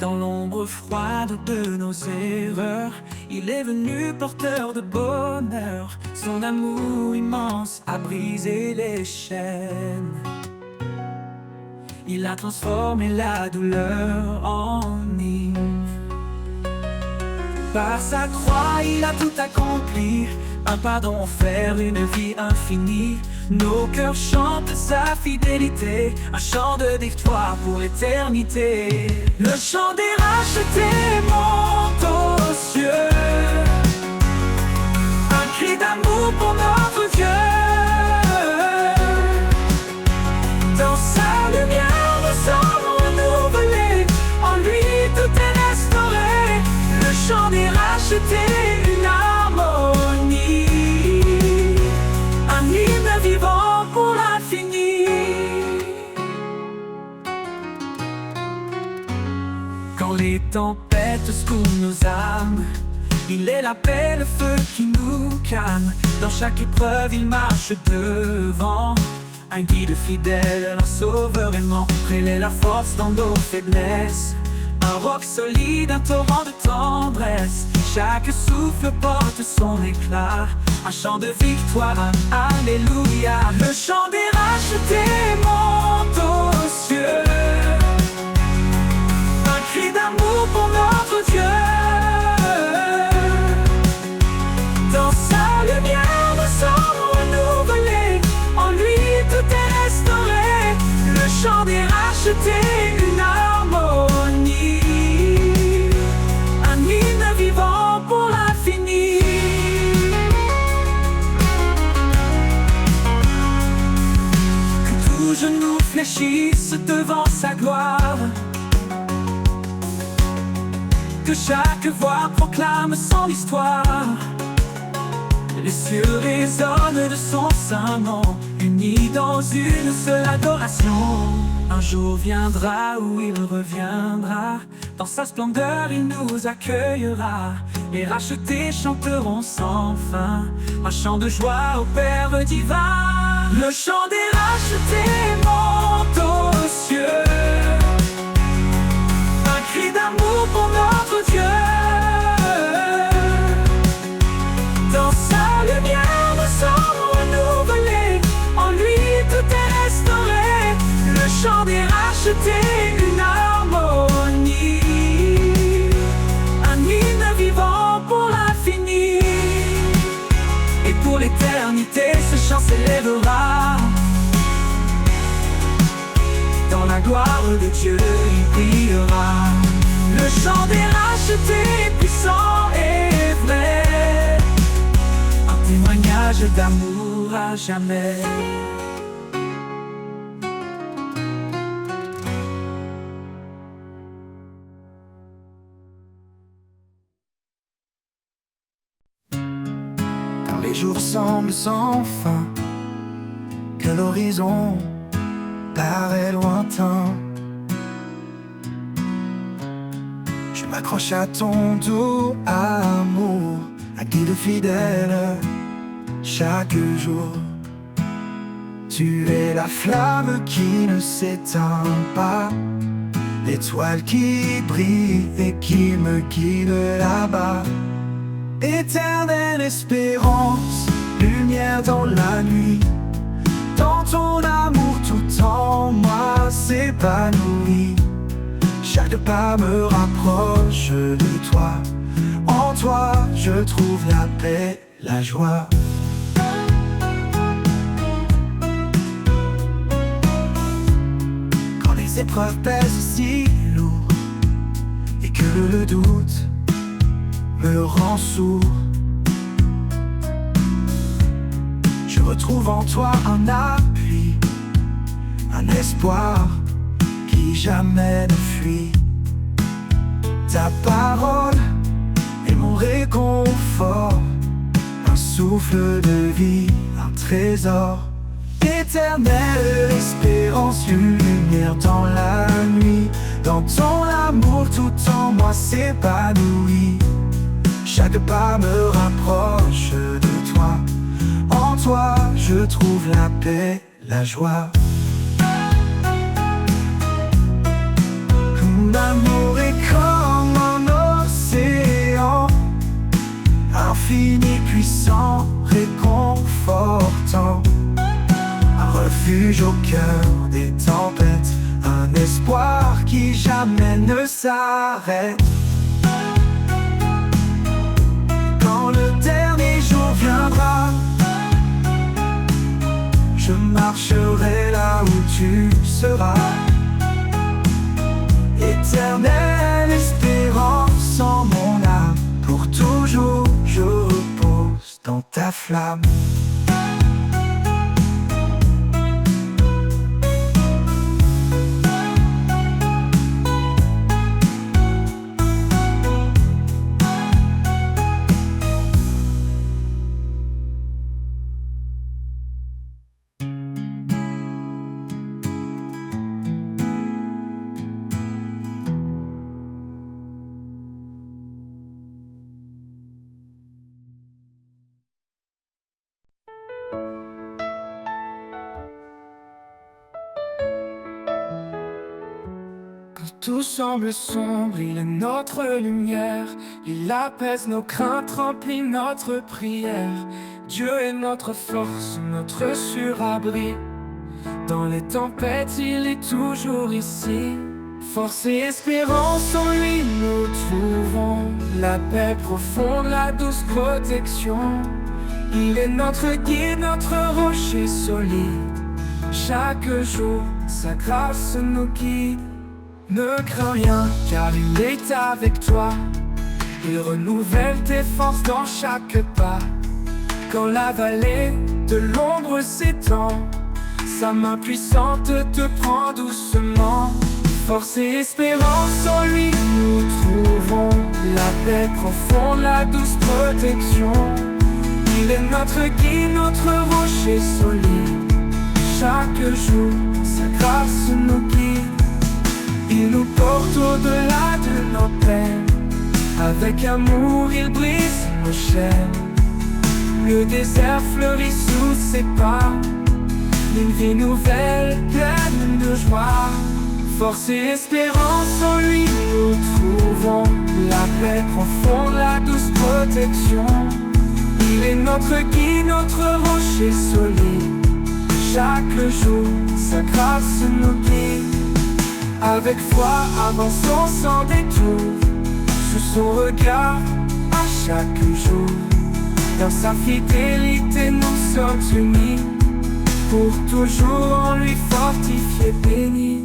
Dans l'ombre froide de nos erreurs, il est venu porteur de bonheur. Son amour immense a brisé les chaînes. Il a transformé la douleur en hymne. Par sa croix, il a tout accompli. Un pardon offert, une vie infinie. Nos cœurs chantent sa fidélité. Un chant de victoire pour l'éternité. Le chant des rachetés monte aux cieux. Un cri d'amour pour notre Dieu. Dans sa lumière, nous sommes renouvelés. En lui, tout est restauré. Le chant des rachetés, une harmonie. Un hymne vivant pour l'infini. Quand les tempêtes secouent nos âmes, il est la paix, le feu qui nous calme. Dans chaque épreuve, il marche devant. Un guide fidèle, un sauveur aimant. Il est la force dans nos faiblesses. Un roc solide, un torrent de tendresse. Chaque souffle porte son éclat. Un chant de victoire, alléluia. Le chant des rachetés monte aux cieux. Un cri d'amour pour notre Dieu. Dans sa lumière, nous sommes renouvelés. En lui, tout est restauré. Le chant des rachetés, une harmonie. Un hymne vivant pour l'infini. Que tout genou fléchisse devant sa gloire. Que chaque voix proclame son histoire. Les cieux résonnent de son saint nom, unis dans une seule adoration. Un jour viendra où il reviendra. Dans sa splendeur il nous accueillera. Les rachetés chanteront sans fin un chant de joie au Père divin. Le chant des rachetés monte aux cieux. Un cri d'amour pour notre Dieu. Dans sa lumière nous sommes renouvelés. En lui tout est restauré. Le chant des rachetés, une harmonie. Un hymne vivant pour l'infini. Et pour l'éternité ce chant s'élèvera. Dans la gloire de Dieu il brillera. Le chant des rachetés puissant et vrai. Un témoignage d'amour à jamais. Quand les jours semblent sans fin, que l'horizon paraît lointain, je m'accroche à ton doux amour, un guide fidèle chaque jour. Tu es la flamme qui ne s'éteint pas, l'étoile qui brille et qui me guide là-bas. Éternelle espérance, lumière dans la nuit. Dans ton amour tout en moi s'épanouit. Chaque pas me rapproche de toi. En toi je trouve la paix, la joie. Quand les épreuves pèsent si lourd et que le doute me rend sourd, je retrouve en toi un appui, un espoir qui jamais ne fuit. Ta parole est mon réconfort, un souffle de vie, un trésor. Éternelle espérance, une lumière dans la nuit. Dans ton amour tout en moi s'épanouit. Chaque pas me rapproche de toi. En toi je trouve la paix, la joie. Mon amour est comme infini, puissant, réconfortant. Un refuge au cœur des tempêtes, un espoir qui jamais ne s'arrête. Quand le dernier jour viendra, je marcherai là où tu seras. Éternelle espérance en mon âme, pour toujours je repose dans ta flamme. Tout semble sombre, il est notre lumière. Il apaise nos craintes, remplit notre prière. Dieu est notre force, notre surabri. Dans les tempêtes, il est toujours ici. Force et espérance en lui nous trouvons. La paix profonde, la douce protection. Il est notre guide, notre rocher solide. Chaque jour, sa grâce nous guide. Ne crains rien, car il est avec toi. Il renouvelle tes forces dans chaque pas. Quand la vallée de l'ombre s'étend, sa main puissante te prend doucement. Force et espérance en lui nous trouvons. La paix profonde, la douce protection. Il est notre guide, notre rocher solide. Chaque jour, sa grâce nous guide. Il nous porte au-delà de nos peines. Avec amour, il brise nos chaînes. Le désert fleurit sous ses pas. Une vie nouvelle, pleine de joie. Force et espérance en lui nous trouvons. La paix profonde, la douce protection. Il est notre guide, notre rocher solide. Chaque jour, sa grâce nous guide. Avec foi, avançons sans détour. Sous son regard, à chaque jour. Dans sa fidélité, nous sommes unis. Pour toujours en lui fortifié, béni.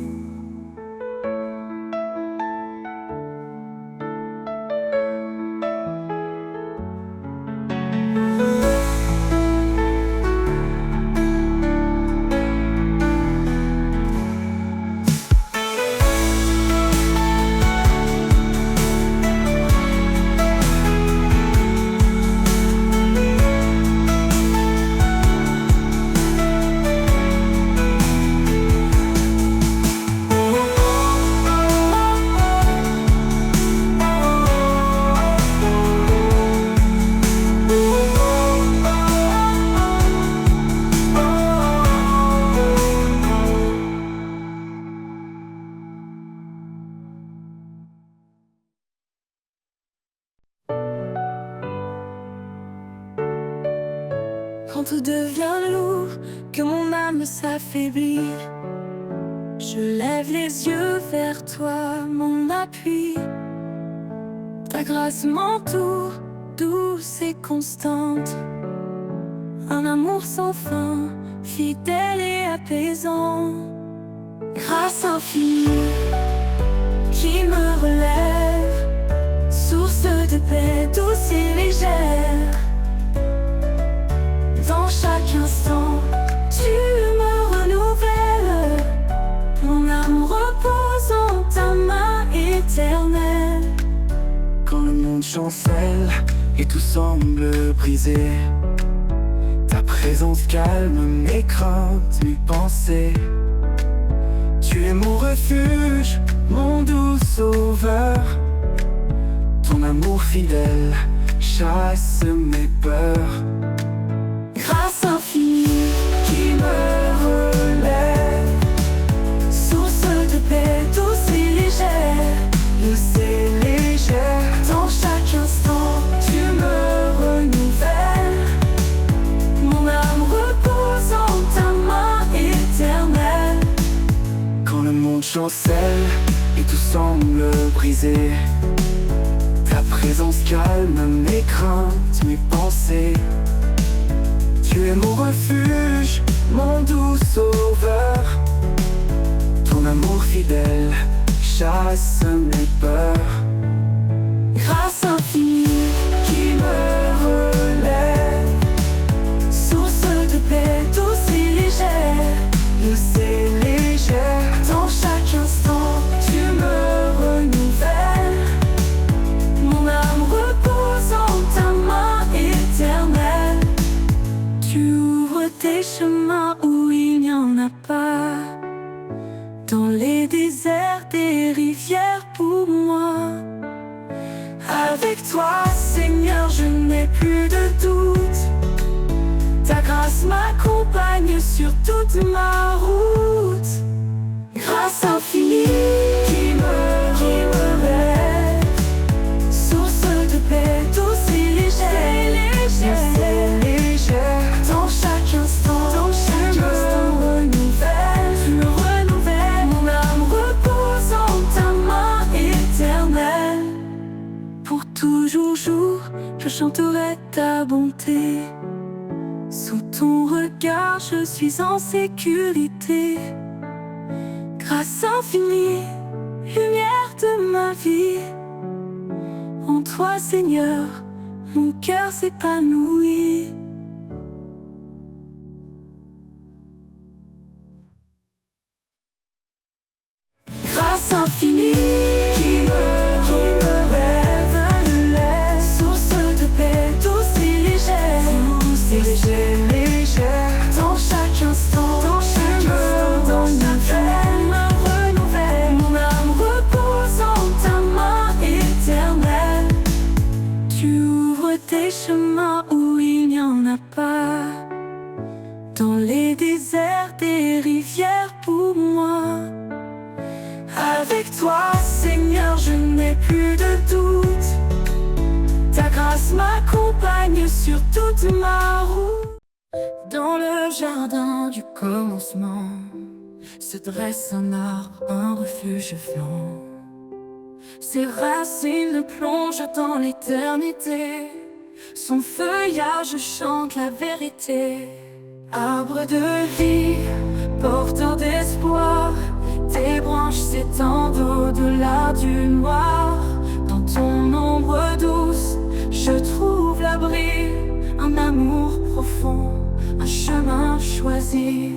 Quand tout devient lourd, que mon âme s'affaiblit, je lève les yeux vers toi, mon appui. Ta grâce m'entoure, douce et constante. Un amour sans fin, fidèle et apaisant. Grâce infinie qui me relève, source de paix douce et légère. Dans chaque instant, tu me renouvelles. Mon âme repose en ta main éternelle. Quand le monde chancelle et tout semble brisé, ta présence calme mes craintes, mes pensées. Tu es mon refuge, mon doux sauveur. Ton amour fidèle chasse mes peurs. Grâce infinie Qui me relève, source de paix douce et légère. douce et légère. Dans chaque instant, Tu me renouvelles. chancelle et tout semble brisé. Ta présence calme mes craintes, mes pensées. Tu es mon refuge, mon doux sauveur. Ton amour fidèle chasse mes peurs. Grâce infinie Qui me relève, source de paix douce et légère. douce et légère. Dans chaque instant, Tu me renouvelles. mon âme repose en ta main éternelle. Tu ouvres tes chemins où il n'y en a pas. Dans les déserts, des rivières pour moi. Avec toi, Seigneur, je n'ai plus de doute. Ta grâce m'accompagne sur toute ma route. Grâce infinie Qui me relève, source de paix douce et légère. douce et légère. Dans chaque instant, Tu me renouvelles. Mon âme repose en ta main éternelle. Pour toujours jour, je chanterai ta bonté. Sous ton regard, je suis en sécurité. Grâce infinie, lumière de ma vie. En toi, Seigneur, mon cœur s'épanouit. Grâce infinie Qui me relève, source de paix douce et légère. douce et légère. Dans chaque instant, me renouvelle. Mon âme repose en ta main éternelle. Tu ouvres tes chemins où il n'y en a pas. Dans les déserts, des rivières pour moi. Avec toi, Seigneur, je n'ai plus de doute. Ta grâce m'accompagne sur toute ma route. Dans le jardin du commencement se dresse un arbre, un refuge vivant. Ses racines le plongent dans l'éternité. Son feuillage chante la vérité. Arbre de vie, porteur d'espoir, tes branches s'étendent au-delà du noir. Dans ton ombre douce, je trouve l'abri. Un amour profond, un chemin choisi.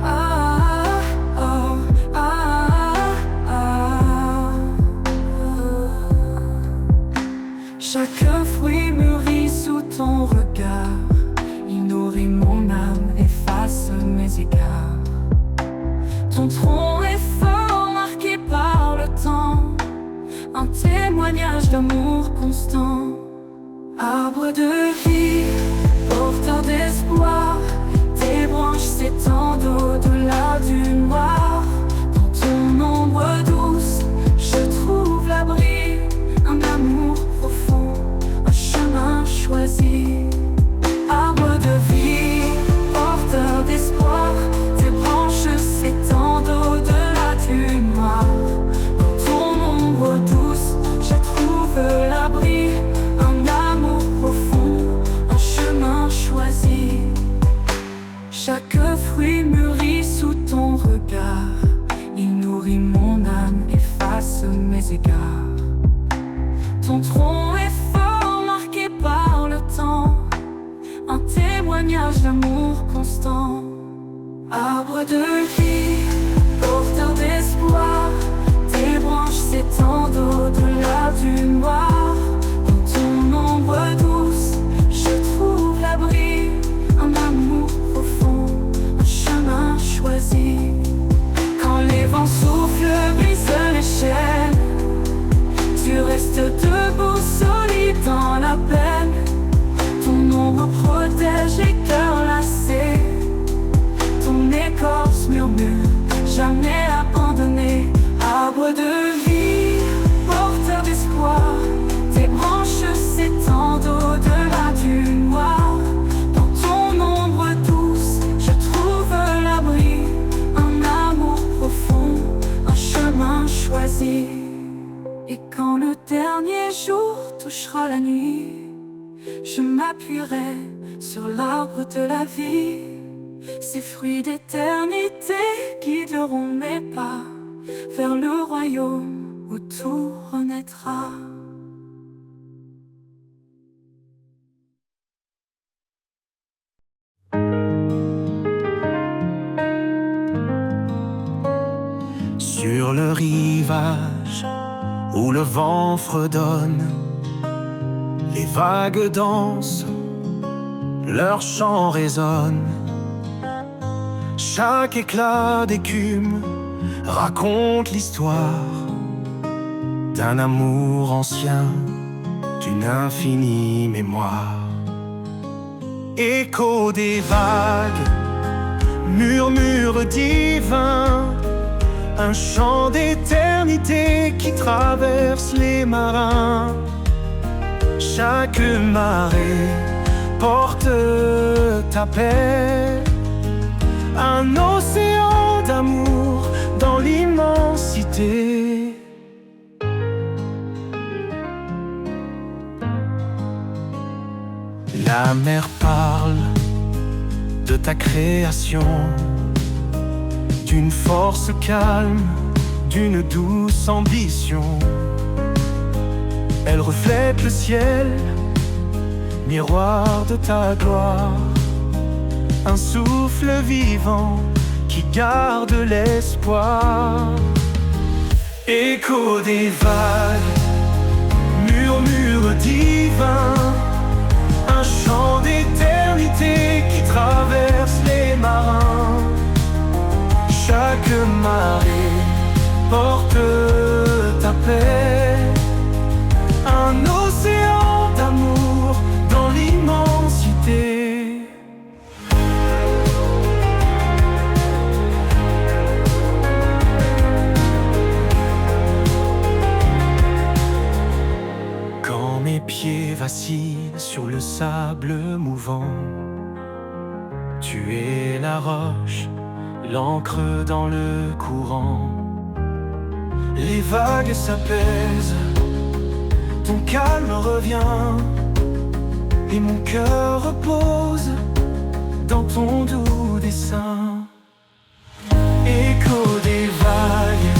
Ah, ah, ah, ah, ah. Chaque fruit mûrit sous ton regard. Il nourrit mon âme, efface mes égards. Ton tronc est fort, marqué par le temps. Un témoignage d'amour constant. Arbre de vie, porteur d'espoir, tes branches s'étendent au-delà du noir. Dans ton ombre douce, je trouve l'abri. Un amour profond, un chemin choisi. Arbre de vie, porteur d'espoir, tes branches s'étendent au-delà du noir. Dans ton ombre douce, je trouve l'abri. Un amour profond, un chemin choisi. Chaque fruit mûrit sous ton regard. Il nourrit mon âme, efface mes égards. Ton tronc est fort, marqué par le temps. Un témoignage d'amour constant. Arbre de vie, porteur d'espoir, tes branches s'étendent au-delà du noir. Dans ton ombre douce, je trouve l'abri. Un amour profond, un chemin choisi. Quand les vents soufflent, brisent les chaînes, tu restes debout, solide dans la peine. Ton ombre protège les cœurs lassés. Ton écorce murmure, jamais abandonné. Arbre de vie, porteur d'espoir, tes branches s'étendent au-delà du noir. Dans ton ombre douce, je trouve l'abri. Un amour de la vie, ces fruits d'éternité guideront mes pas vers le royaume où tout renaîtra. Sur le rivage où le vent fredonne, les vagues dansent, leur chant résonne. Chaque éclat d'écume raconte l'histoire d'un amour ancien, d'une infinie mémoire. Écho des vagues, murmure divin, un chant d'éternité qui traverse les marins. Chaque marée porte ta paix, un océan d'amour dans l'immensité. La mer parle de ta création, d'une force calme, d'une douce ambition. Elle reflète le ciel, miroir de ta gloire, un souffle vivant qui garde l'espoir. Écho des vagues, murmure divin, un chant d'éternité qui traverse les marins. Chaque marée porte ta paix, un océan d'amour dans l'immensité. Quand mes pieds vacillent sur le sable mouvant, tu es la roche, l'encre dans le courant. Les vagues s'apaisent, ton calme revient, et mon cœur repose dans ton doux dessein. Écho des vagues,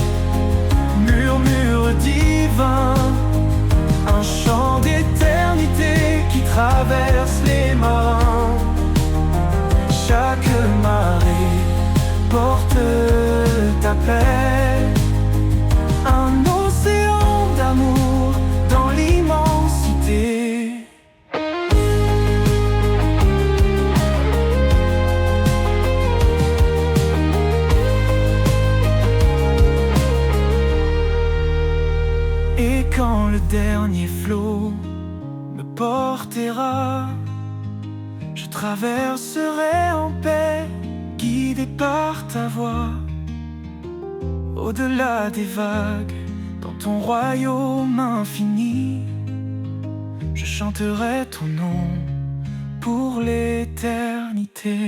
murmure divin, un chant d'éternité qui traverse les marins. Chaque marée porte ta paix, un océan d'amour dans l'immensité. Et quand le dernier flot me portera, je traverserai en paix, guidé par ta voix, au-delà des vagues, dans ton royaume infini. Je chanterai ton nom pour l'éternité.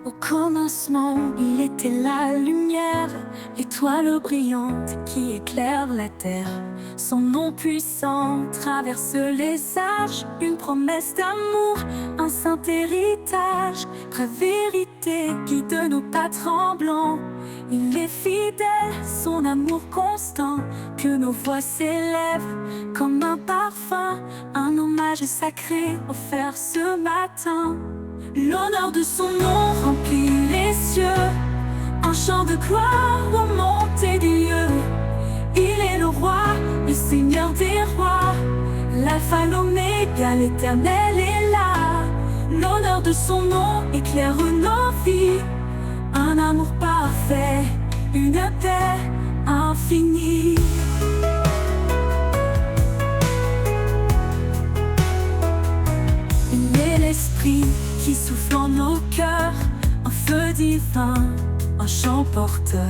Au commencement, il était la lumière, l'étoile brillante qui éclaire la terre. Son nom puissant traverse les âges, une promesse d'amour, un saint héritage, vraie vérité guide nos pas tremblants. Il est fidèle, son amour constant, que nos voix s'élèvent comme un parfum, un hommage sacré offert ce matin. L'honneur de son nom remplit les cieux, un chant de gloire aux montées des lieux. Il est le roi, le seigneur des rois, l'alpha, l'oméga, l'éternel est là. L'honneur de son nom éclaire nos vies, un amour parfait, une paix infinie. Il est l'esprit qui souffle en nos cœurs, un feu divin, un chant porteur.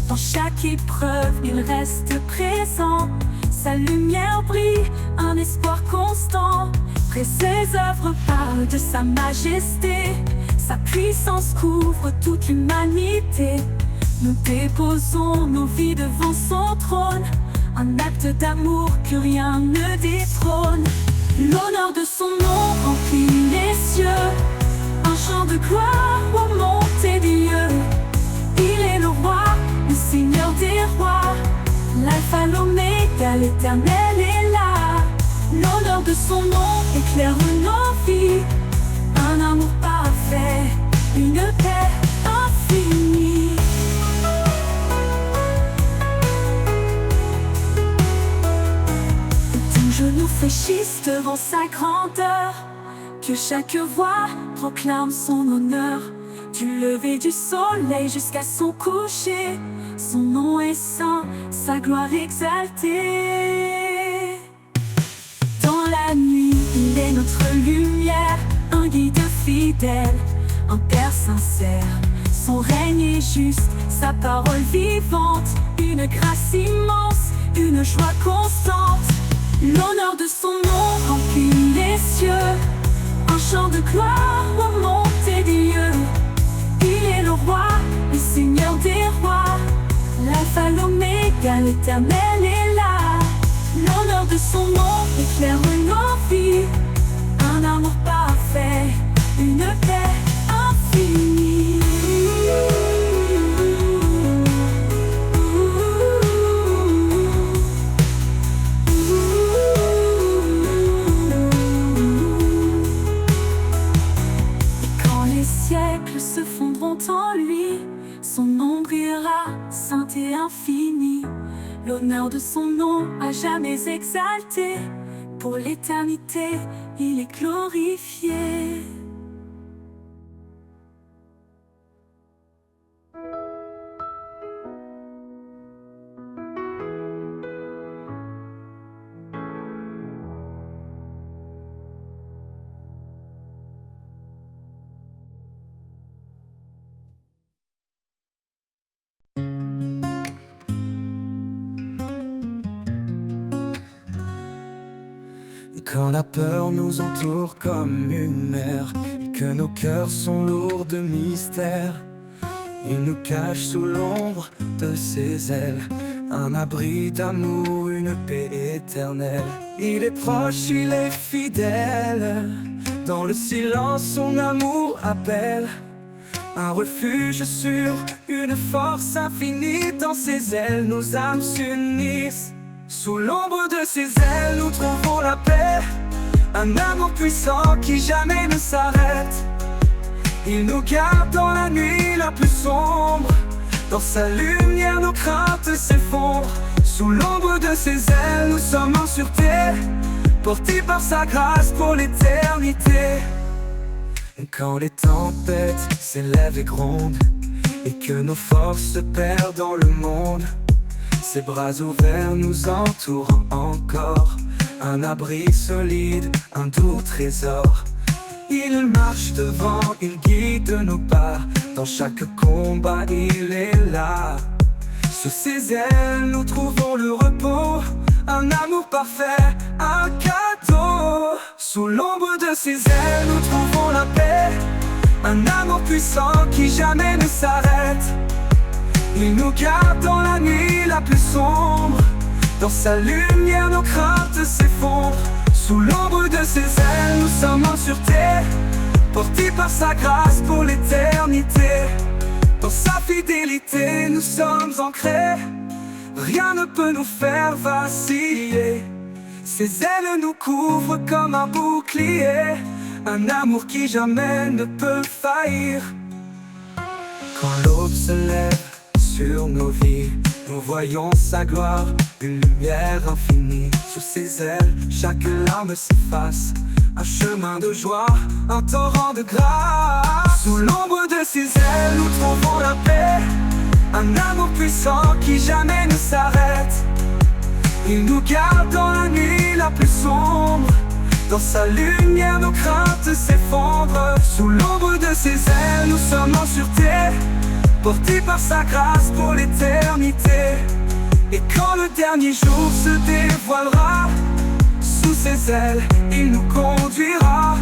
Dans chaque épreuve, il reste présent. sa lumière brille, un espoir constant. Près ses œuvres parlent de sa majesté, sa puissance couvre toute l'humanité. Nous déposons nos vies devant son trône, un acte d'amour que rien ne détrône. L'honneur de son nom remplit les cieux, un chant de gloire aux montées des lieux. Il est le roi, le Seigneur des rois, l'alpha, l'oméga, l'éternel est là. L'honneur de son nom éclaire nos vies, un amour parfait, une paix infinie. Tout genou fléchisse devant sa grandeur, que chaque voix proclame son honneur. Du lever du soleil jusqu'à son coucher, son nom est saint, sa gloire exaltée. Dans la nuit, il est notre lumière, un guide fidèle, un père sincère. Son règne est juste, sa parole vivante, une grâce immense, une joie constante. L'honneur de son nom remplit les cieux, un chant de gloire aux montées des lieux. Il est le roi, le Seigneur des rois, l'alpha, l'oméga, l'éternel est là. L'honneur de son nom éclaire nos vies, un amour parfait, une paix infinie. Se fondront en lui, son nom brillera, saint et infini. L'honneur de son nom à jamais exalté, pour l'éternité, il est glorifié. Quand la peur nous entoure comme une mer, et que nos cœurs sont lourds de mystère, il nous cache sous l'ombre de ses ailes, un abri d'amour, une paix éternelle. Il est proche, il est fidèle, dans le silence son amour appelle. Un refuge sûr, une force infinie, dans ses ailes nos âmes s'unissent. Sous l'ombre de ses ailes nous trouvons la paix, un amour puissant qui jamais ne s'arrête. Il nous garde dans la nuit la plus sombre, dans sa lumière nos craintes s'effondrent. Sous l'ombre de ses ailes nous sommes en sûreté, portés par sa grâce pour l'éternité. Quand les tempêtes s'élèvent et grondent, et que nos forces se perdent dans le monde, ses bras ouverts nous entourent encore, un abri solide, un doux trésor. Il marche devant, il guide nos pas, dans chaque combat il est là. Sous ses ailes nous trouvons le repos, un amour parfait, un cadeau. Sous l'ombre de ses ailes nous trouvons la paix, un amour puissant qui jamais ne s'arrête. Il nous garde dans la nuit la plus sombre, dans sa lumière nos craintes s'effondrent. Sous l'ombre de ses ailes nous sommes en sûreté, portés par sa grâce pour l'éternité. Dans sa fidélité nous sommes ancrés, rien ne peut nous faire vaciller. Ses ailes nous couvrent comme un bouclier, un amour qui jamais ne peut faillir. Quand l'aube se lève sur nos vies, nous voyons sa gloire, une lumière infinie. Sous ses ailes, chaque larme s'efface, un chemin de joie, un torrent de grâce. Sous l'ombre de ses ailes, nous trouvons la paix, un amour puissant qui jamais ne s'arrête. Il nous garde dans la nuit la plus sombre, dans sa lumière nos craintes s'effondrent. Sous l'ombre de ses ailes, nous sommes en sûreté, portés par sa grâce pour l'éternité. Et quand le dernier jour se dévoilera, sous ses ailes, il nous conduira.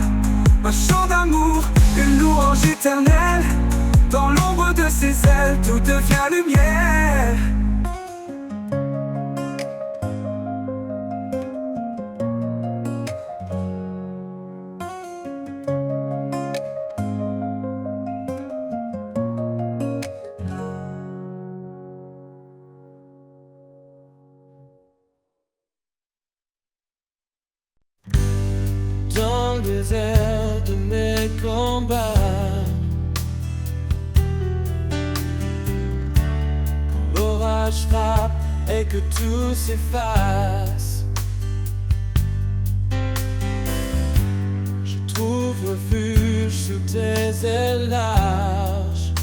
Un chant d'amour, une louange éternelle. Dans l'ombre de ses ailes, tout devient lumière. Dans le désert de mes combats, l'orage frappe et que tout s'efface, je trouve refuge sous tes ailes larges.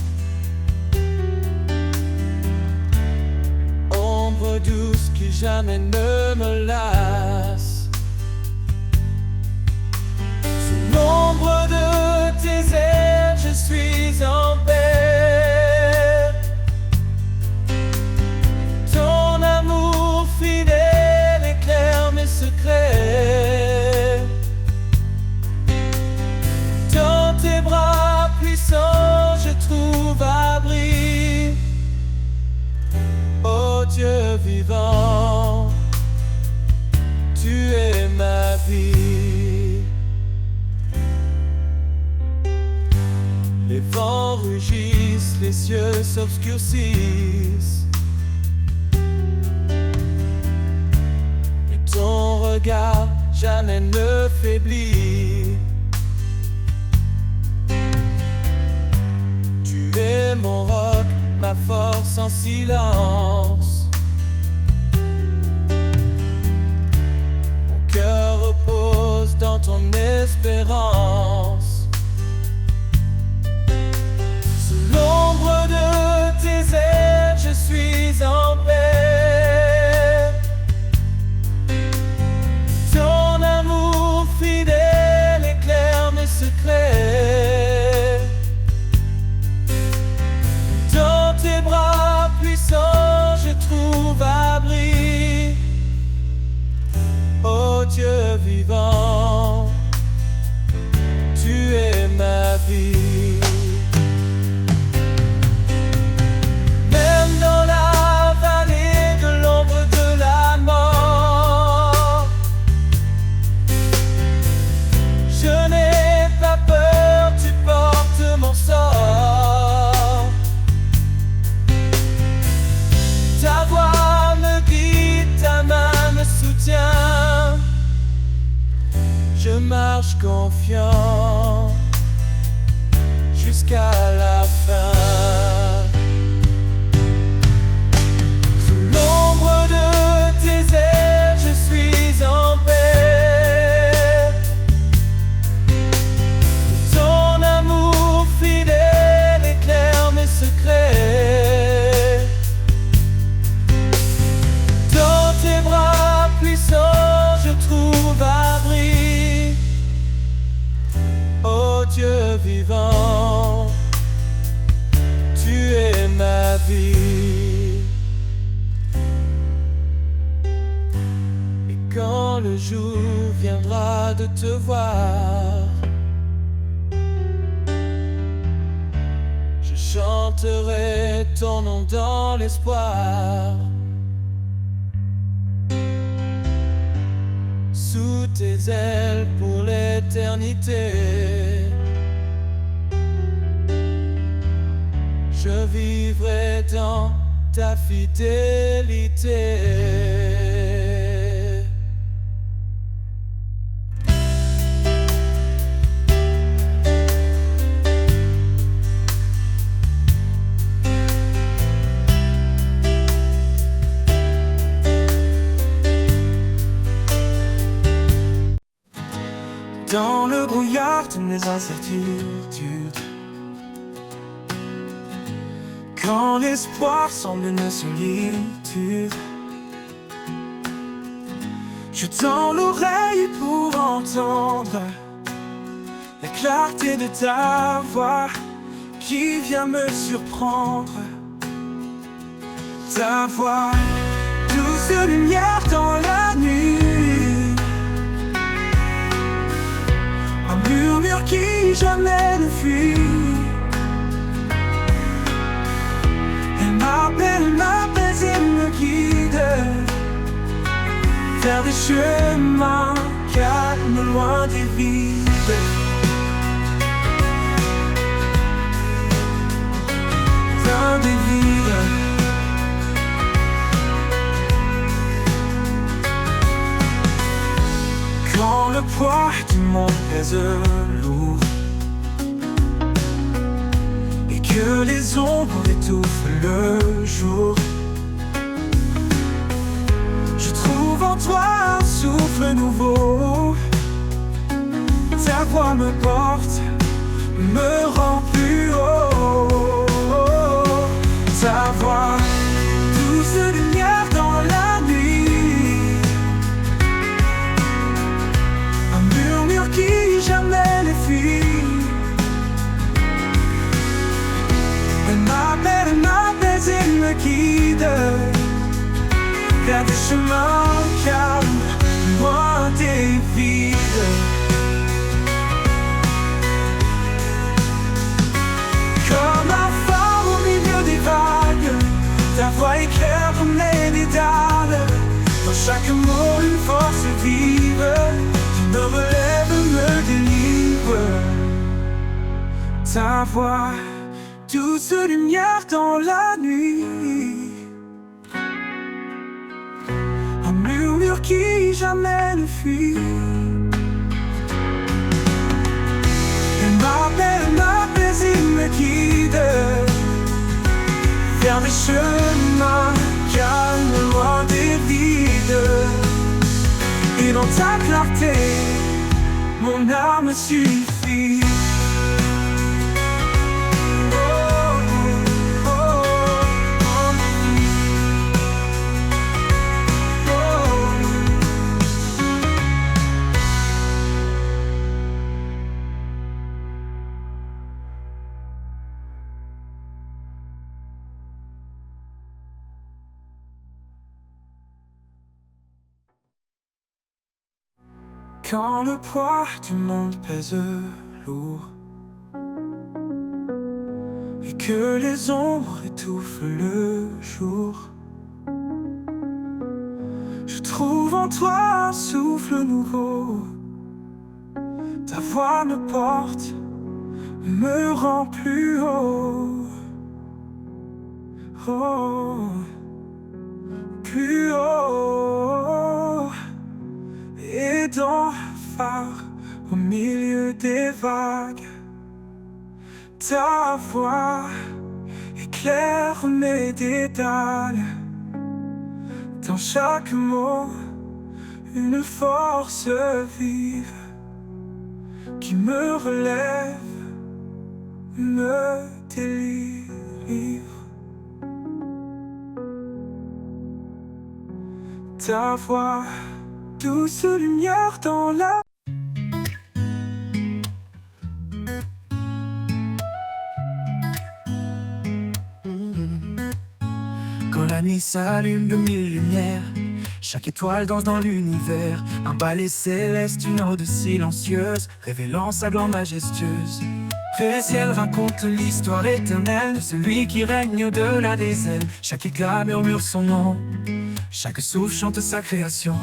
Ombre douce qui jamais ne me lasse. L'ombre de tes ailes, je suis en paix. Ton amour fidèle éclaire mes secrets. Dans tes bras puissants, je trouve abri. Ô Dieu vivant, tu es ma vie. Les vents rugissent, les cieux s'obscurcissent, et ton regard jamais ne faiblit. Tu es mon roc, ma force en silence. Mon cœur repose dans ton espérance. L'ombre de tes ailes, je suis en paix. Ton amour fidèle éclaire mes secrets. Dans tes bras puissants, je trouve abri. Ô Dieu vivant, tu es ma vie. Je marche confiant jusqu'à la fin. Sous l'ombre de tes ailes, je suis en paix. Ton amour fidèle éclaire mes secrets. Dans tes bras puissants, je trouve abri. Ô Dieu vivant, tu es ma vie. Et quand le jour viendra de te voir, je chanterai ton nom dans l'espoir. Sous tes ailes pour l'éternité, je vivrai dans ta fidélité. Dans le brouillard de mes incertitudes, quand l'espoir semble une solitude, je tends l'oreille pour entendre la clarté de ta voix qui vient me surprendre. Ta voix douce lumière dans la nuit, un murmure qui jamais ne fuit. Elle m'appelle et me guide vers des chemins calmes, loin des vides. Loin des vides. Quand le poids du monde pèse lourd et que les ombres étouffent le jour, je trouve en toi un souffle nouveau. Ta voix me porte, me rend plus haut. Ta voix, douce lumière dans la nuit, un murmure qui jamais ne fuit. Elle m'appelle et me guide vers des chemins calmes, loin des vides. Comme un phare au milieu des vagues, ta voix éclaire comme les dédales. Dans chaque mot une force vive qui me relève, me délivre. Ta voix, douce lumière dans la nuit, un murmure qui jamais ne fuit. Elle m'appelle et me guide vers des chemins calmes, loin des vides. Et dans ta clarté, mon âme suffit. Quand le poids du monde pèse lourd et que les ombres étouffent le jour, je trouve en toi un souffle nouveau. Ta voix me porte, me rend plus haut. Oh, plus haut. Et dans le phare, au milieu des vagues, ta voix éclaire mes dédales. Dans chaque mot, une force vive qui me relève, me délivre. Ta voix, douce lumière dans la... Quand la nuit s'allume de mille lumières, chaque étoile danse dans l'univers. Un ballet céleste, une ode silencieuse, révélant sa gloire majestueuse. Le ciel raconte l'histoire éternelle de celui qui règne au-delà des ailes. Chaque éclat murmure son nom, chaque souffle chante sa création.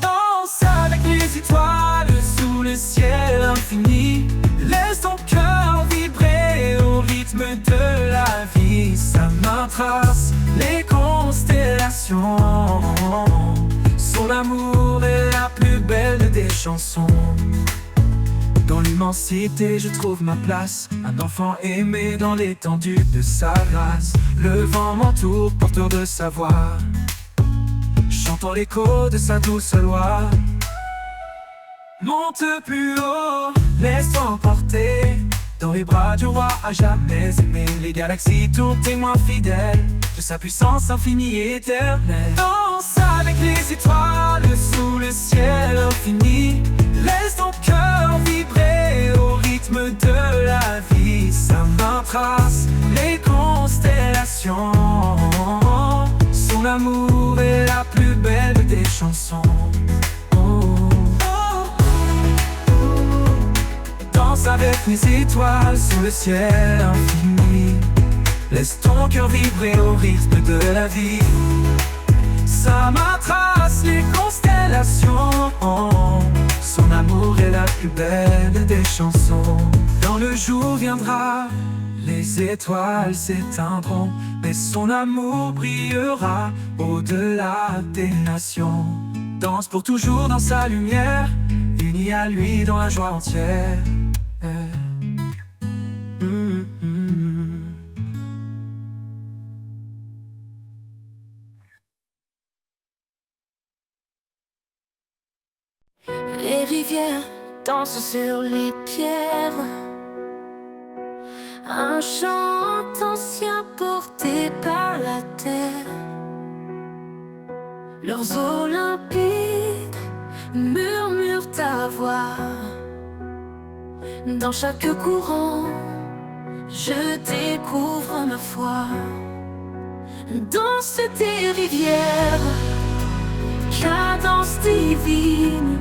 Danse avec les étoiles sous le ciel infini. Laisse ton cœur vibrer au rythme de la vie. Sa main trace les constellations. Son amour est la plus belle des chansons. Dans l'immensité je trouve ma place, un enfant aimé dans l'étendue de sa grâce. Le vent m'entoure, porteur de sa voix, chantant l'écho de sa douce loi. Monte plus haut, laisse-toi emporter dans les bras du roi à jamais aimé. Les galaxies tournent témoins fidèles de sa puissance infinie et éternelle. Danse avec les étoiles sous le ciel infini. Laisse ton cœur vibrer au rythme de la vie. Sa main trace les constellations. Son amour est la plus belle des chansons. Oh. Danse avec les étoiles sous le ciel infini. Laisse ton cœur vibrer au rythme de la vie. Ça m'attrace les constellations. Son amour est la plus belle des chansons. Quand le jour viendra, les étoiles s'éteindront, mais son amour brillera au-delà des nations. Danse pour toujours dans sa lumière, unis à lui dans la joie entière. Les rivières dansent sur les pierres. Un chant ancien porté par la terre. Leurs eaux limpides murmurent ta voix. Dans chaque courant, je découvre ma foi. Danse tes rivières, cadence divine.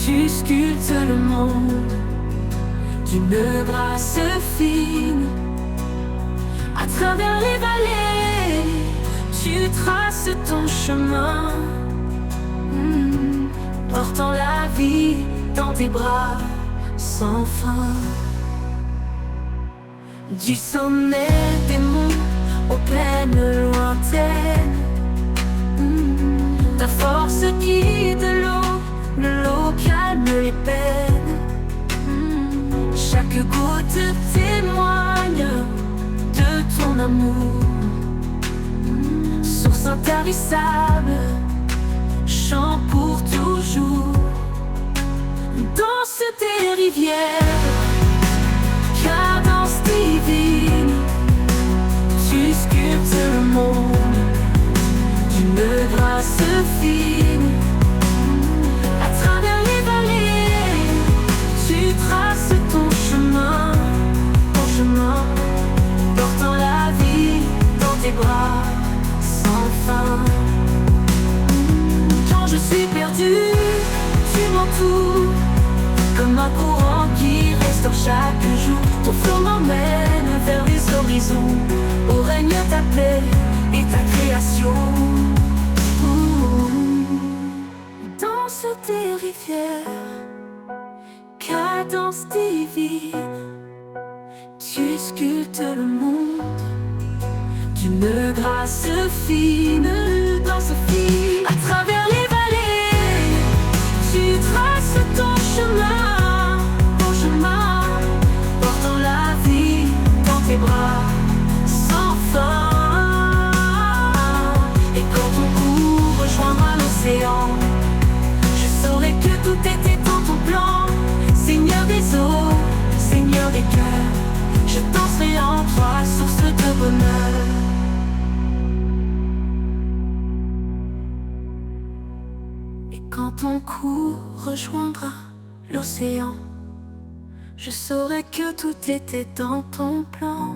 Tu sculptes le monde d'une grâce fine. À travers les vallées, tu traces ton chemin, portant la vie dans tes bras sans fin. Du sommet des monts aux plaines lointaines, ta force guide l'eau calme les peines. Chaque goutte témoigne de ton amour. Source intarissable, chant pour toujours. Danse tes rivières, cadence divine. Tu sculptes le monde d'une grâce fine. À travers les vallées, tu traces ton chemin, portant la vie dans tes bras sans fin. Quand je suis perdu, tu m'entoures comme un courant qui restaure chaque jour. Ton flot m'emmène vers les horizons, où règne ta paix et ta création. Danse tes rivières, cadence divine. Tu sculptes le monde d'une grâce fine, danse fine. À travers les vallées, tu traces ton chemin, portant la vie dans tes bras sans fin. Et quand ton cours rejoindra l'océan, je saurai que tout était dans ton plan. Seigneur des eaux, Seigneur des cœurs, je danserai en toi, source de bonheur. Et quand ton cours rejoindra l'océan, je saurai que tout était dans ton plan.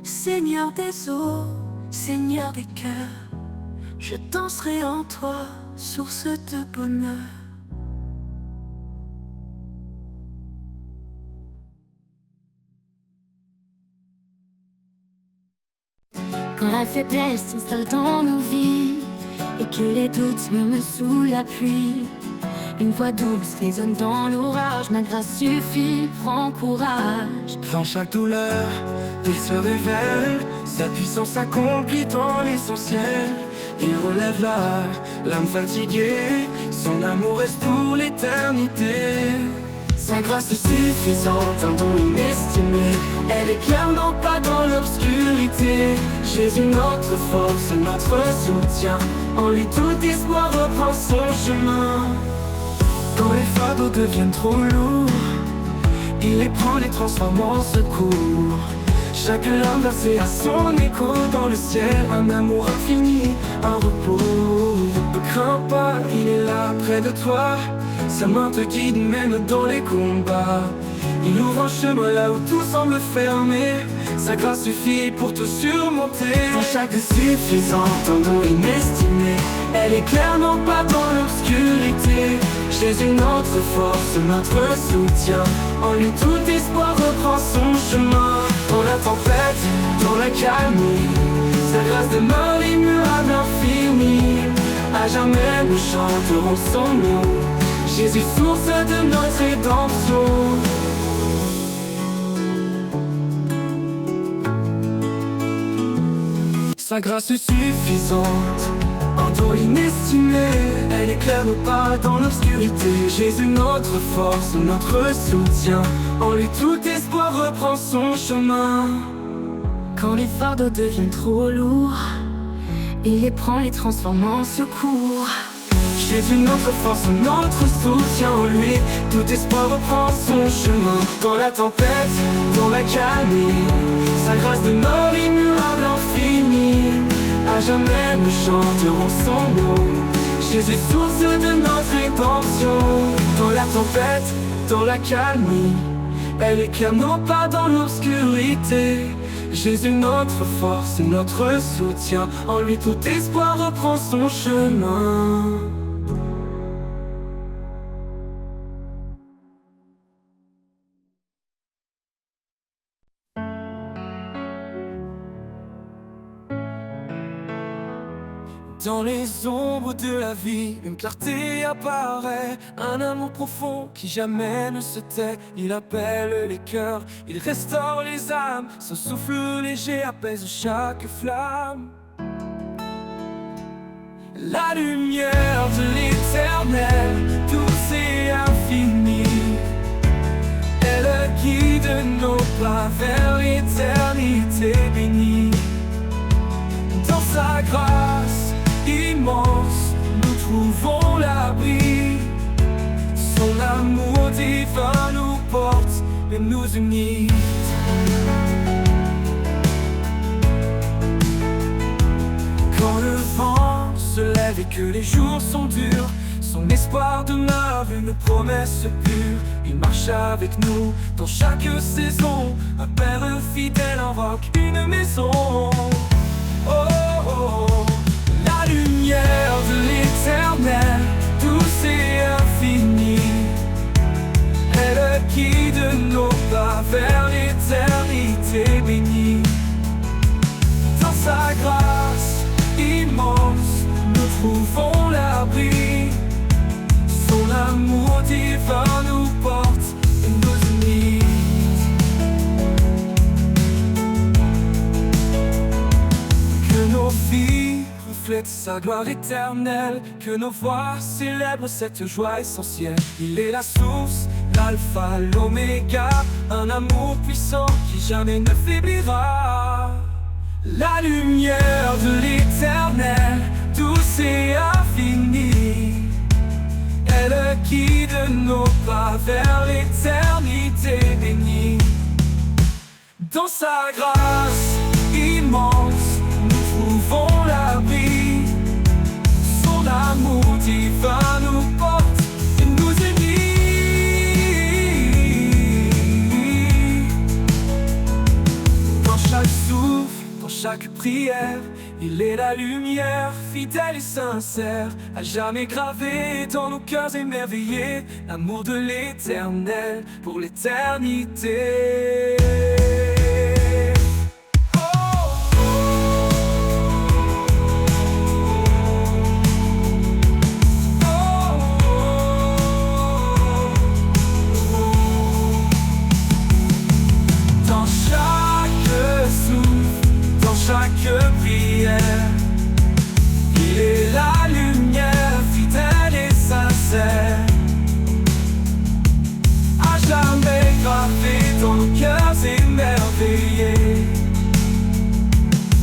Seigneur des eaux, Seigneur des cœurs, je danserai en toi, source de bonheur. Quand la faiblesse s'installe dans nos vies et que les doutes murmurent sous la pluie, une voix douce résonne dans l'orage. Ma grâce suffit, prends courage. Dans chaque douleur, il se révèle, sa puissance accomplit dans l'essentiel. Il relève l'âme fatiguée, son amour reste pour l'éternité. Sa grâce est suffisante, un don inestimé. Elle éclaire non pas dans l'obscurité. Jésus notre force, notre soutien. En lui tout espoir reprend son chemin. Quand les fardeaux deviennent trop lourds, il les prend, les transforme en secours. Chaque larme versée a son écho dans le ciel. Un amour infini, un repos. Ne crains pas, il est là près de toi. Sa main te guide même dans les combats. Il ouvre un chemin là où tout semble fermé. Sa grâce suffit pour tout surmonter. Dans chaque suffisante, en don inestimé, elle éclaire nos pas dans l'obscurité. Jésus notre force, notre soutien, en lui tout espoir reprend son chemin. Dans la tempête, dans la calme, sa grâce demeure immuable, infinie. À jamais nous chanterons son nom, Jésus source de notre rédemption. Sa grâce est suffisante, en don inestimé, elle éclaire nos pas dans l'obscurité. Jésus notre force, notre soutien, en lui tout espoir reprend son chemin. Quand les fardeaux deviennent trop lourds, il les prend, les transforme en secours. Jésus notre force, notre soutien, en lui tout espoir reprend son chemin. Dans la tempête, dans la calme, sa grâce demeure immuable, infinie. À jamais nous chanterons son nom, Jésus source de notre rédemption. Dans la tempête, dans la calme, elle éclaire nos pas dans l'obscurité. Jésus notre force, notre soutien, en lui tout espoir reprend son chemin. Dans les ombres de la vie, une clarté apparaît, un amour profond qui jamais ne se tait. Il appelle les cœurs, il restaure les âmes, son souffle léger apaise chaque flamme. La lumière de l'éternel, douce et infinie, elle guide nos pas vers l'éternité bénie. Dans sa grâce immense, nous trouvons l'abri. Son amour divin nous porte et nous unit. Quand le vent se lève et que les jours sont durs, son espoir demeure une promesse pure. Il marche avec nous dans chaque saison, un père fidèle invoque une maison. Oh, oh, oh. La lumière de l'éternel, douce et infinie, elle guide nos pas vers l'éternité bénie. Dans sa grâce immense, nous trouvons l'abri. Son amour divin nous porte et nous unit. Que nos vies reflètent sa gloire éternelle, que nos voix célèbrent cette joie essentielle. Il est la source, l'alpha, l'oméga, un amour puissant qui jamais ne faiblira. La lumière de l'éternel, douce et infinie, elle guide nos pas vers l'éternité bénie. Dans sa grâce immense, nous trouvons l'abri. Son amour divin nous porte et nous unit. Dans chaque souffle, dans chaque prière, il est la lumière, fidèle et sincère, à jamais gravé dans nos cœurs émerveillés, l'amour de l'éternel pour l'éternité. Dans chaque souffle, dans chaque prière, il est la lumière, fidèle et sincère, à jamais gravé dans nos cœurs émerveillés,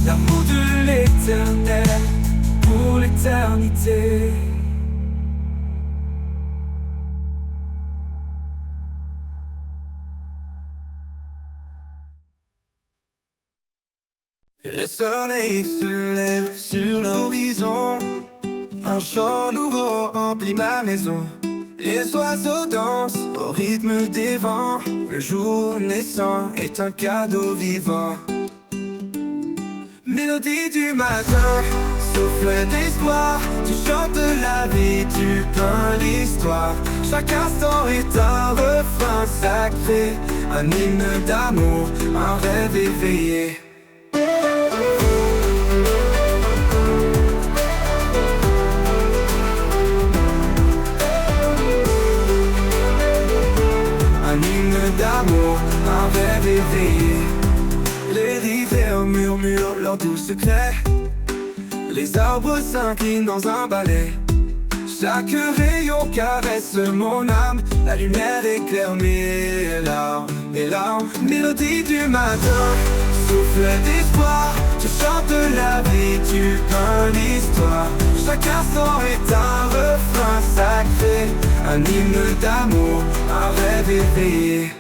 l'amour de l'éternel pour l'éternité. Le soleil se lève sur l'horizon, un chant nouveau remplit ma maison. Les oiseaux dansent au rythme des vents. Le jour naissant est un cadeau vivant. Mélodie du matin, souffle d'espoir. Tu chantes la vie, tu peins l'histoire. Chaque instant est un refrain sacré, un hymne d'amour, un rêve éveillé. Un hymne d'amour, un rêve éveillé. Les rivières murmurent leurs doux secrets. Les arbres s'inclinent dans un ballet. Chaque rayon caresse mon âme. La lumière éclaire mes larmes. Mélodie du matin, souffle d'espoir. Tu chantes la vie, tu peins l'histoire. Chaque instant est un refrain sacré, un hymne d'amour, un rêve éveillé.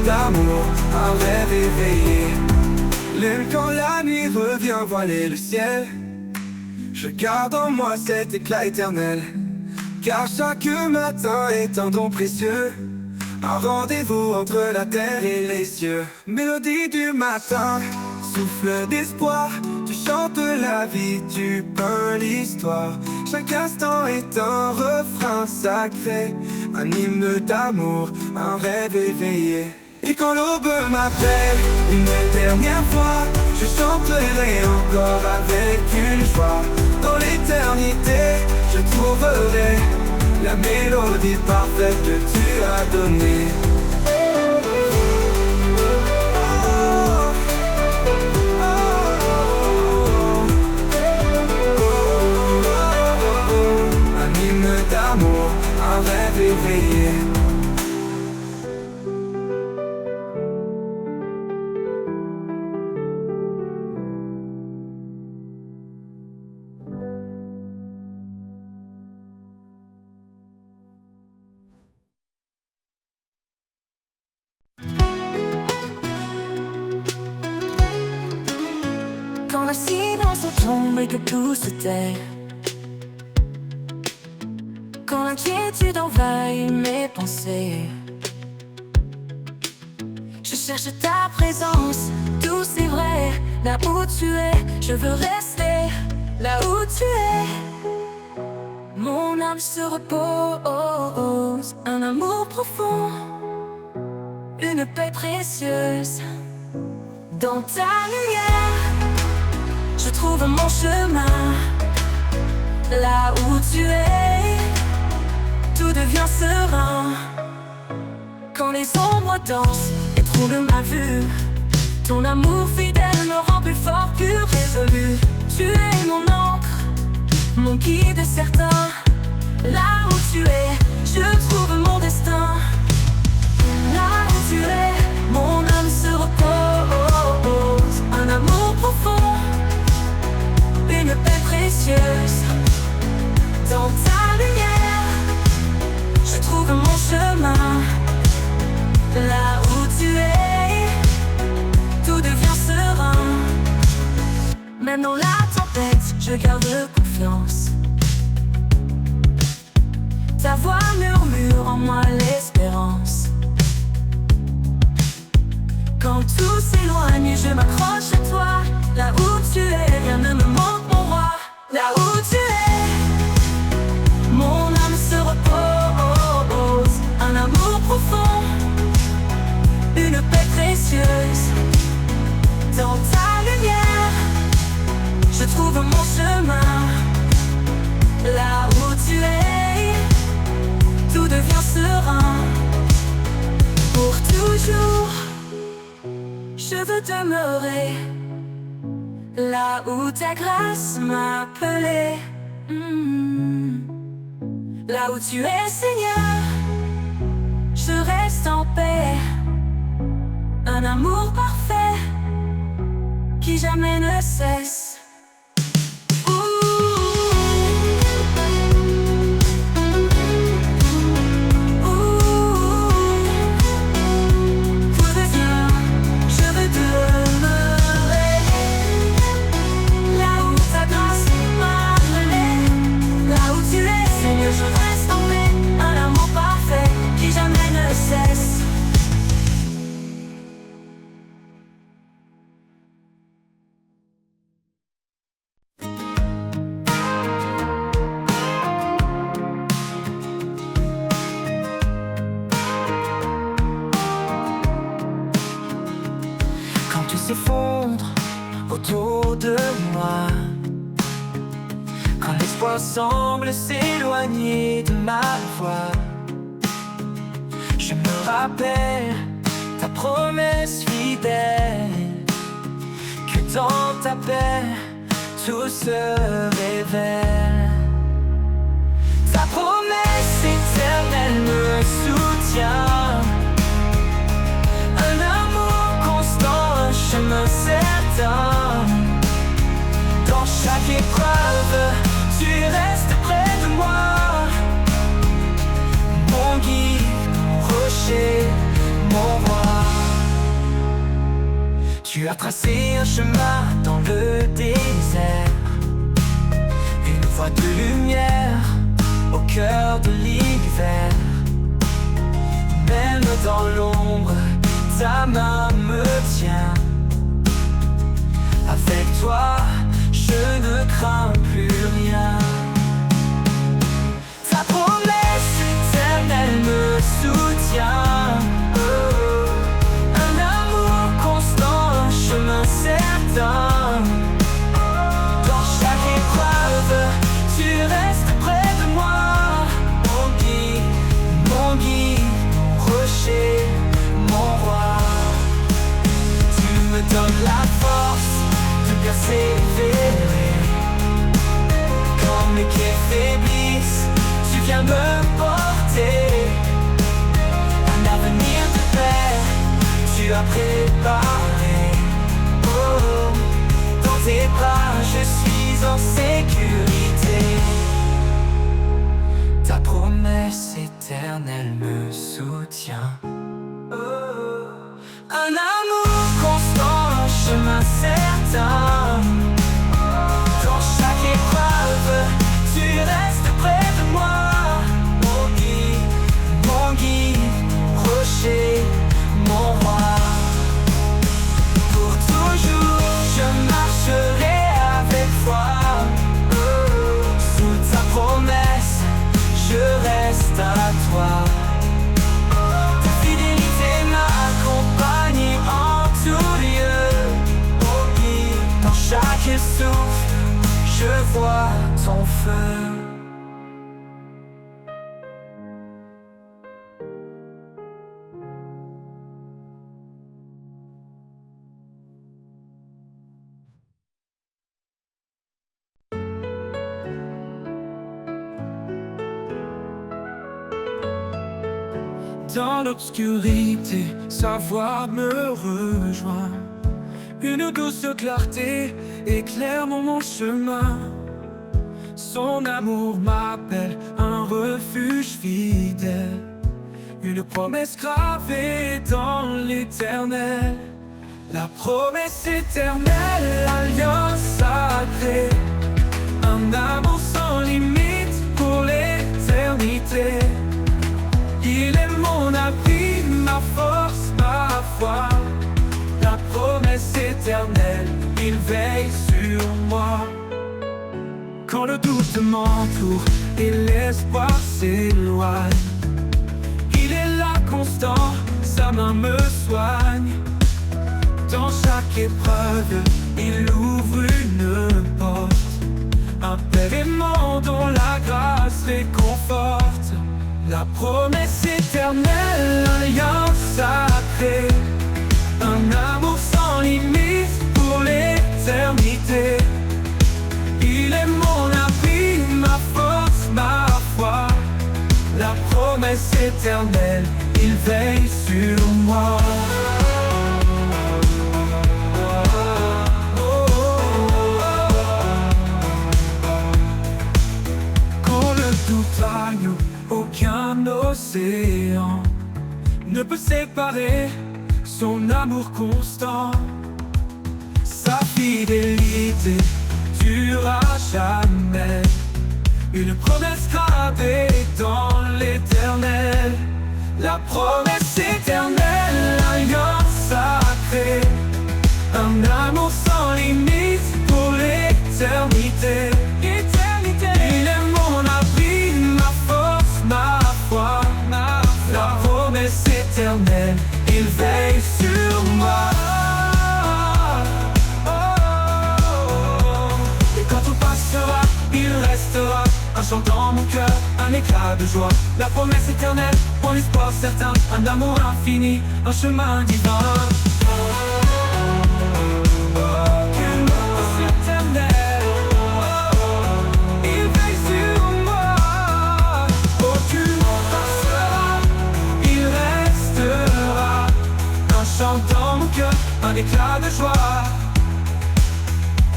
D'amour, un rêve éveillé. Même quand la nuit revient voiler le ciel, je garde en moi cet éclat éternel. Car chaque matin est un don précieux, un rendez-vous entre la terre et les cieux. Mélodie du matin, souffle d'espoir. Tu chantes la vie, tu peins l'histoire. Chaque instant est un refrain sacré, un hymne d'amour, un rêve éveillé. Et quand l'aube m'appelle une dernière fois, je chanterai encore avec une joie. Dans l'éternité, je trouverai la mélodie parfaite que tu as donnée. Un hymne d'amour, un rêve éveillé. Quand le silence tombe et que tout se tait, quand l'inquiétude envahit mes pensées, je cherche ta présence, tout c'est vrai. Là où tu es, je veux rester là où tu es. Mon âme se repose, un amour profond, une paix précieuse. Dans ta lumière, je trouve mon chemin. Là où tu es, tout devient serein. Quand les ombres dansent et troublent ma vue, ton amour fidèle me rend plus fort, plus résolu. Tu es mon encre, mon guide certain. Là où tu es, je trouve mon destin. Là où tu es, mon âme se repose. Un amour profond, une paix précieuse. Dans ta lumière, je trouve mon chemin. Là où tu es, tout devient serein. Même dans la tempête, je garde confiance. Ta voix murmure en moi l'espérance. Quand tout s'éloigne, je m'accroche à toi. Là où tu es, rien ne me manque, mon roi. Là où tu es, mon âme se repose. Un amour profond, une paix précieuse. Dans ta lumière, je trouve mon chemin. Là où tu es, tout devient serein. Pour toujours, je veux demeurer là où ta grâce m'a appelé. Là où tu es, Seigneur, je reste en paix. Un amour parfait qui jamais ne cesse. Tout devient moi. Quand l'espoir semble s'éloigner de ma voix, je me rappelle ta promesse fidèle, que dans ta paix tout se révèle. Ta promesse éternelle me soutient, un amour constant, un chemin certain. Dans chaque épreuve, tu restes près de moi, mon guide, mon rocher, mon roi. Tu as tracé un chemin dans le désert, une voie de lumière au cœur de l'hiver. Même dans l'ombre, ta main me tient. Avec toi, je ne crains plus rien. Ta promesse éternelle me soutient, un amour constant, un chemin certain. Dans chaque épreuve, tu restes près de moi, mon guide, mon rocher, mon roi. Tu me donnes la force de persévérer. Quand mes pieds faiblissent, tu viens me porter. Un avenir de paix, tu as préparé. Oh, dans tes bras, je suis en sécurité. Ta promesse éternelle me soutient. Oh, un amour constant, un chemin certain. Dans chaque épreuve, tu restes près de moi, mon guide, mon rocher, mon roi. Pour toujours, je marcherai avec foi. Sous ta promesse, je reste à toi. Ta fidélité m'accompagne en tout lieu. Dans chaque souffle, je vois ton feu. Dans l'obscurité, sa voix me rejoint. Une douce clarté éclaire mon chemin. Son amour m'appelle, un refuge fidèle. Une promesse gravée dans l'éternel. La promesse éternelle, l'alliance sacrée. Un amour sans limite pour l'éternité. Il est mon appui, ma force, ma foi. La promesse éternelle, il veille sur moi. Quand le doute m'entoure et l'espoir s'éloigne, il est là constant, sa main me soigne. Dans chaque épreuve, il ouvre une porte, un père aimant dont la grâce réconforte. La promesse éternelle, l'alliance sacrée. Un amour sans limite pour l'éternité. Il est mon appui, ma force, ma foi. La promesse éternelle, il veille sur moi. Quand le doute règne, aucun océan ne peut séparer son amour constant. Sa fidélité dure à jamais. Une promesse gravée dans l'éternel. La promesse éternelle, l'alliance sacrée. Un amour sans limite pour l'éternité. Il est mon abri, ma force, ma foi. La promesse éternelle, il veille sur moi. éclat de joie. La promesse éternelle, pour l'espoir certain, un amour infini, un chemin divin. Qu'une force éternelle, il veille sur moi. Oh, tu passeras, il restera, un chant dans mon cœur, un éclat de joie.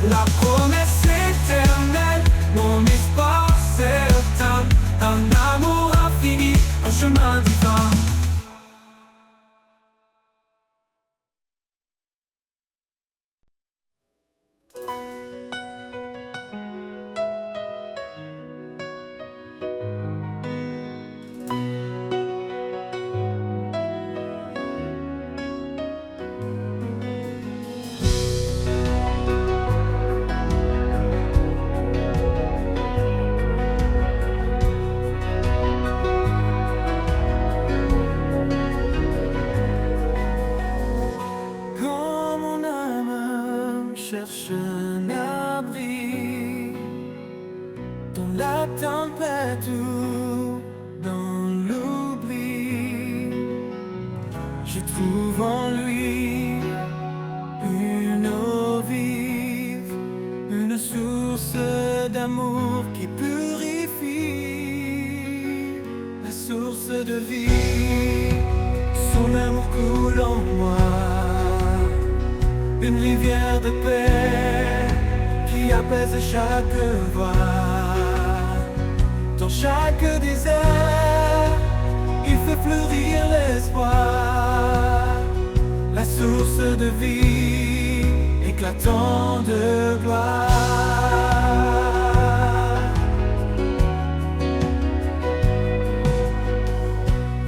La promesse éternelle, mon espoir certain, un amour infini, un chemin divin. Quand mon âme cherche un abri dans la tempête ou dans l'oubli, je trouve en lui une eau vive, une source d'amour qui purifie, la source de vie. Son amour coule en moi, une rivière de paix qui apaise chaque voix. Dans chaque désert, il fait fleurir l'espoir, la source de vie, éclatant de gloire.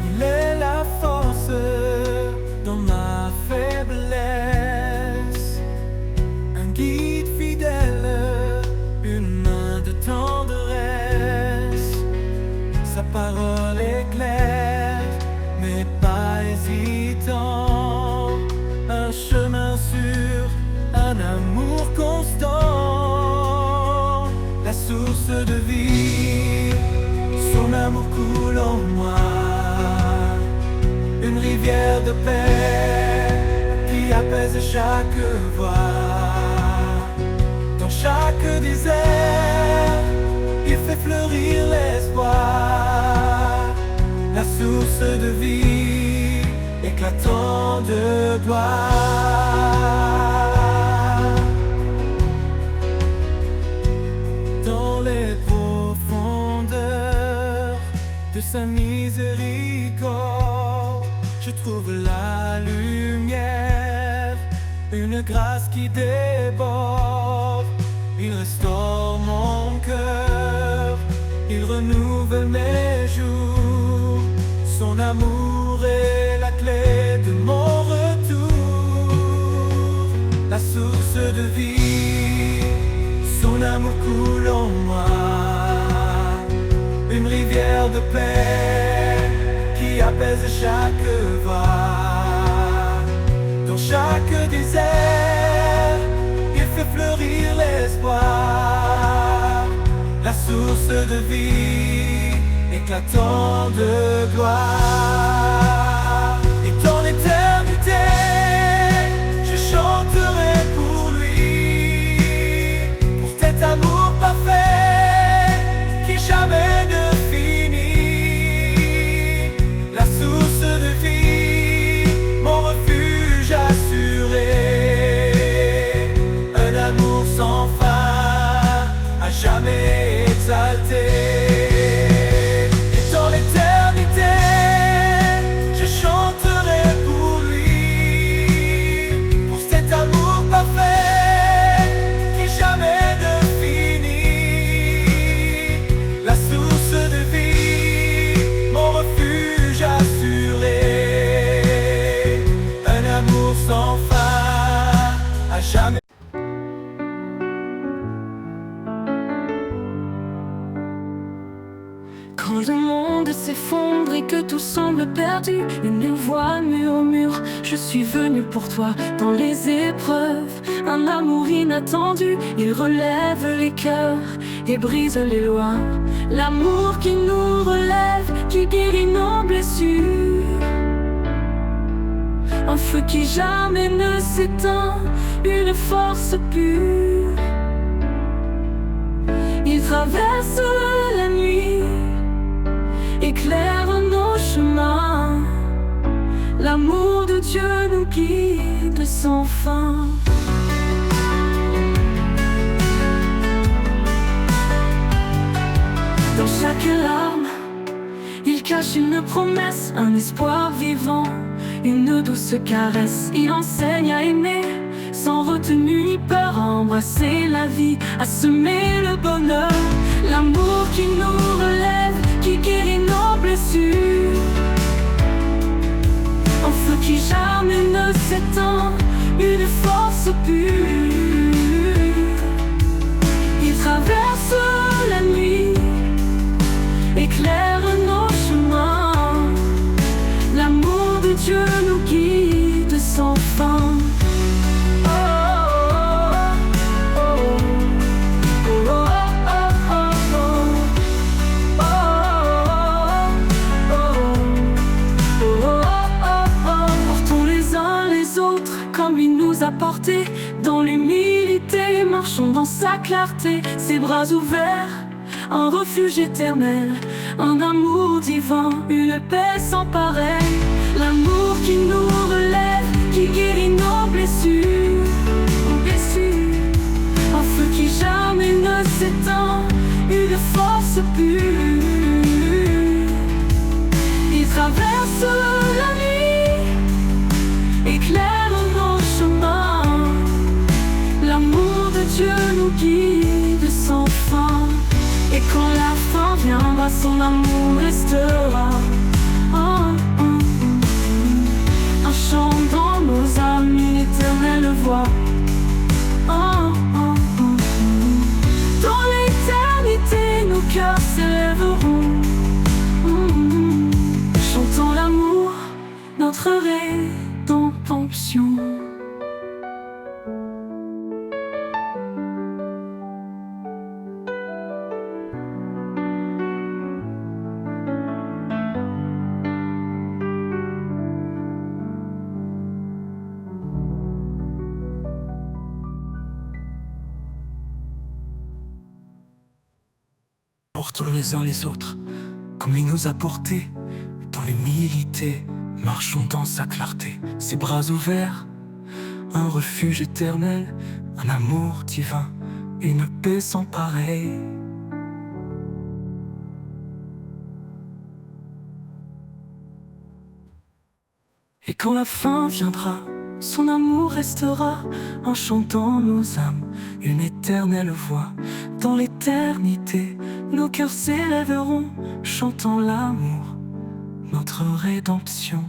Il est la force dans ma faiblesse, un guide fidèle, une main de tendresse. Sa parole est claire, mais pas hésitant, un chemin sûr, un amour constant, la source de vie. Son amour coule en moi, une rivière de paix qui apaise chaque voix. Dans chaque désert, il fait fleurir l'espoir, la source de vie, éclatant de gloire. Dans les profondeurs de sa miséricorde, je trouve la lumière, une grâce qui déborde. Il restaure mon cœur, il renouvelle mes jours. Son amour est la clé de mon retour, la source de vie. Son amour coule en moi, une rivière de paix qui apaise chaque voix. Dans chaque désert, il fait fleurir l'espoir, la source de vie, éclatant de gloire. Et dans l'éternité, je chanterai pour lui, pour cet amour parfait qui jamais ne finit, la source de vie, mon refuge assuré, un amour sans fin, à jamais exalté. Et dans l'éternité, je chanterai pour lui, pour cet amour parfait qui jamais ne finit, la source de vie, mon refuge assuré, un amour sans fin, à jamais. Quand le monde s'effondre et que tout semble perdu, une voix murmure: je suis venu pour toi dans les épreuves. un amour inattendu. Il relève les cœurs et brise les lois. L'amour qui nous relève, qui guérit nos blessures. Un feu qui jamais ne s'éteint, une force pure. Il traverse la nuit, éclaire nos chemins. L'amour de Dieu nous guide sans fin. Dans chaque larme, il cache une promesse, un espoir vivant, une douce caresse. Il enseigne à aimer, sans retenue ni peur, à embrasser la vie, à semer le bonheur. L'amour qui nous relève, qui guérit nos blessures. Un feu qui jamais ne s'éteint, une force pure. Il traverse la nuit, éclaire nos chemins. L'amour de Dieu nous guide sans fin. Portés dans l'humilité, marchons dans sa clarté, ses bras ouverts, un refuge éternel, un amour divin, une paix sans pareil. L'amour qui nous relève, qui guérit nos blessures, un feu qui jamais ne s'éteint, une force pure. Il traverse la nuit, éclaire nos chemins. L'amour de Dieu nous guide sans fin. Et quand la fin viendra, son amour restera. Un chant dans nos âmes, une éternelle voix. Dans l'éternité, nos cœurs s'élèveront. Chantons l'amour, notre rédemption. Portons les uns les autres, comme il nous a portés. Dans l'humilité, marchons dans sa clarté. Ses bras ouverts, un refuge éternel, un amour divin, une paix sans pareil. Et quand la fin viendra, son amour restera, en chantant nos âmes, une éternelle voix. Dans l'éternité, nos cœurs s'élèveront, chantant l'amour, notre rédemption.